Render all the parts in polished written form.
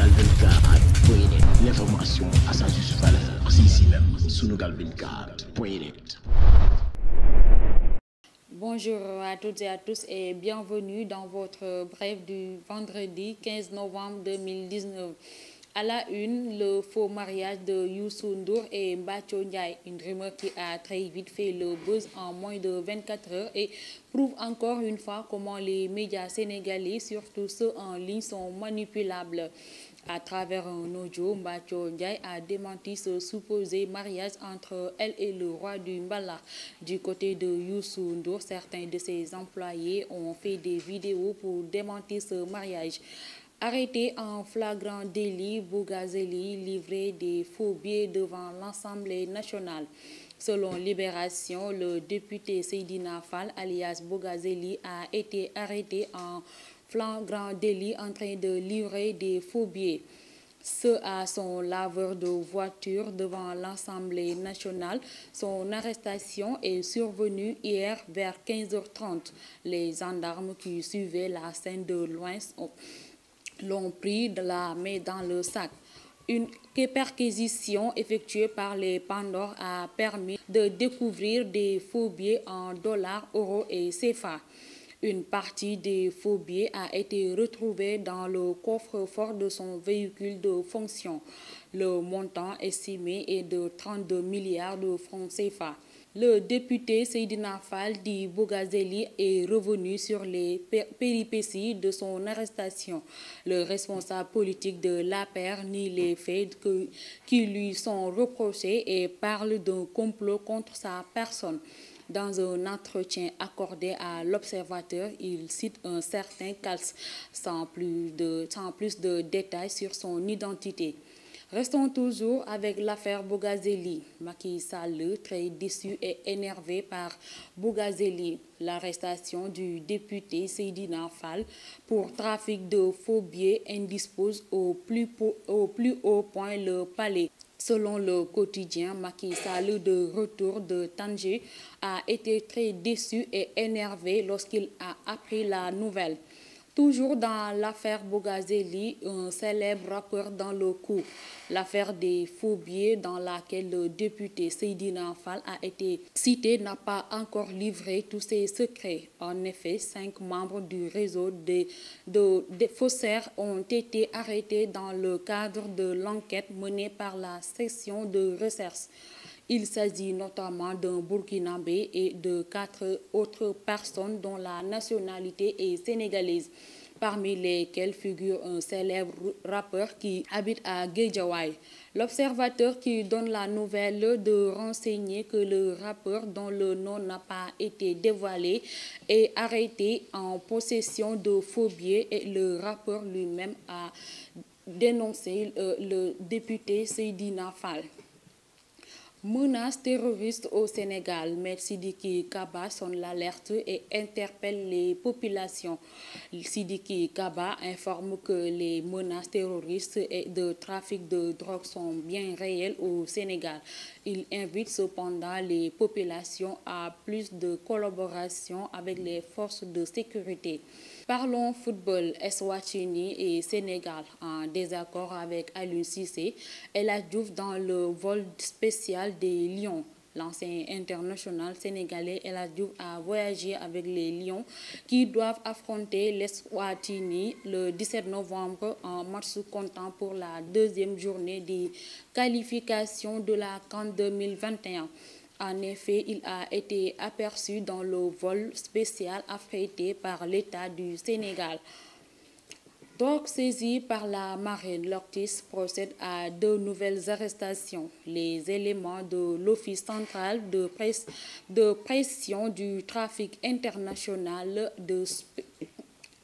Sunugal 24.net, l'information à sa juste valeur, c'est ici même, Sunugal 24.net. Bonjour à toutes et à tous et bienvenue dans votre brève du vendredi 15 novembre 2019. À la une, le faux mariage de Youssou N'Dour et Mbathio Ndiaye, une rumeur qui a très vite fait le buzz en moins de 24 heures et prouve encore une fois comment les médias sénégalais, surtout ceux en ligne, sont manipulables. À travers un audio, Mbathio Ndiaye a démenti ce supposé mariage entre elle et le roi du Mbala. Du côté de Youssou N'Dour, certains de ses employés ont fait des vidéos pour démentir ce mariage. Arrêté en flagrant délit, Bougazeli livrait des faux billets devant l'Assemblée nationale. Selon Libération, le député Seydina Fall, alias Bougazeli, a été arrêté en flagrant délit en train de livrer des faux billets. Ce à son laveur de voiture devant l'Assemblée nationale. Son arrestation est survenue hier vers 15h30. Les gendarmes qui suivaient la scène de loin l'ont pris de la main dans le sac. Une perquisition effectuée par les Pandores a permis de découvrir des faux billets en dollars, euros et CFA. Une partie des faux billets a été retrouvée dans le coffre-fort de son véhicule de fonction. Le montant estimé est de 32 milliards de francs CFA. Le député Seydina Fall dit Bougazeli est revenu sur les péripéties de son arrestation. Le responsable politique de l'APR nie les faits qui lui sont reprochés et parle d'un complot contre sa personne. Dans un entretien accordé à l'Observateur, il cite un certain Kals sans plus de détails sur son identité. Restons toujours avec l'affaire Bougazeli. Macky Sall, très déçu et énervé par Bougazeli. L'arrestation du député Seydina Fall pour trafic de faux billets indispose au plus haut point le palais. Selon le quotidien, Macky Sall, de retour de Tanger, a été très déçu et énervé lorsqu'il a appris la nouvelle. Toujours dans l'affaire Bougazeli, un célèbre rappeur dans le coup. L'affaire des faux billets dans laquelle le député Seydina Fall a été cité n'a pas encore livré tous ses secrets. En effet, 5 membres du réseau des faussaires ont été arrêtés dans le cadre de l'enquête menée par la section de recherche. Il s'agit notamment d'un Burkinabé et de 4 autres personnes dont la nationalité est sénégalaise, parmi lesquelles figure un célèbre rappeur qui habite à Guédiawaye. L'Observateur qui donne la nouvelle de renseigner que le rappeur dont le nom n'a pas été dévoilé est arrêté en possession de faux billets et le rappeur lui-même a dénoncé le député Seydina Fall. Menaces terroristes au Sénégal. Maître Sidiki Kaba sonne l'alerte et interpelle les populations. Sidiki Kaba informe que les menaces terroristes et de trafic de drogue sont bien réelles au Sénégal. Il invite cependant les populations à plus de collaboration avec les forces de sécurité. Parlons football. Eswatini et Sénégal en désaccord avec Aliou Cissé. El Hadji Diouf dans le vol spécial des Lions. L'ancien international sénégalais El Hadji Diouf a voyagé avec les Lions qui doivent affronter l'Eswatini le 17 novembre en match comptant pour la deuxième journée des qualifications de la CAN 2021. En effet, il a été aperçu dans le vol spécial affrété par l'État du Sénégal. Donc, saisi par la marine, l'Ortis procède à 2 nouvelles arrestations. Les éléments de l'Office central de pression du trafic international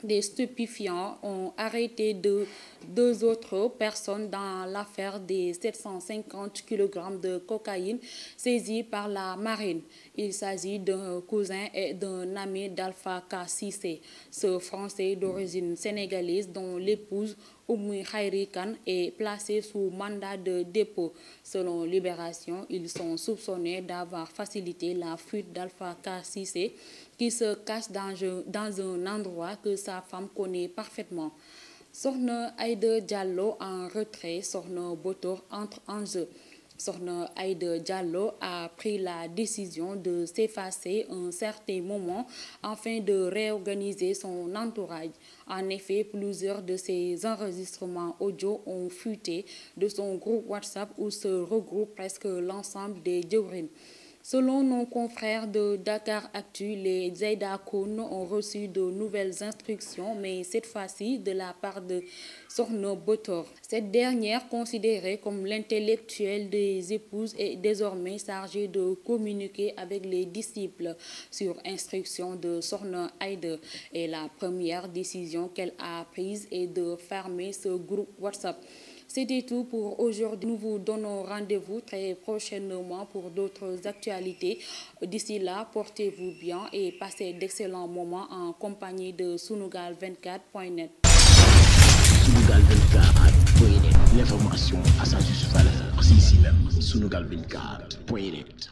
des stupéfiants ont arrêté 2 autres personnes dans l'affaire des 750 kg de cocaïne saisie par la marine. Il s'agit d'un cousin et d'un ami d'Alpha K. Cissé, ce Français d'origine sénégalaise dont l'épouse Oumy Khayri Kane est placée sous mandat de dépôt. Selon Libération, ils sont soupçonnés d'avoir facilité la fuite d'Alpha K. Cissé qui se cache dans un endroit que sa femme connaît parfaitement. Sokhna Aïda Diallo en retrait, Sokhna Bator entre en jeu. Sokhna Aïda Diallo a pris la décision de s'effacer un certain moment afin de réorganiser son entourage. En effet, plusieurs de ses enregistrements audio ont fuité de son groupe WhatsApp où se regroupe presque l'ensemble des jawrins. Selon nos confrères de Dakar Actu, les Zeyda Koun ont reçu de nouvelles instructions, mais cette fois-ci de la part de Sokhna Bator. Cette dernière, considérée comme l'intellectuelle des épouses, est désormais chargée de communiquer avec les disciples sur instruction de Sokhna Aïda. Et la première décision qu'elle a prise est de fermer ce groupe WhatsApp. C'était tout pour aujourd'hui. Nous vous donnons rendez-vous très prochainement pour d'autres actualités. D'ici là, portez-vous bien et passez d'excellents moments en compagnie de Sunugal24.net. Sunugal24.net, l'information à sa juste valeur. C'est ici même, Sunugal24.net.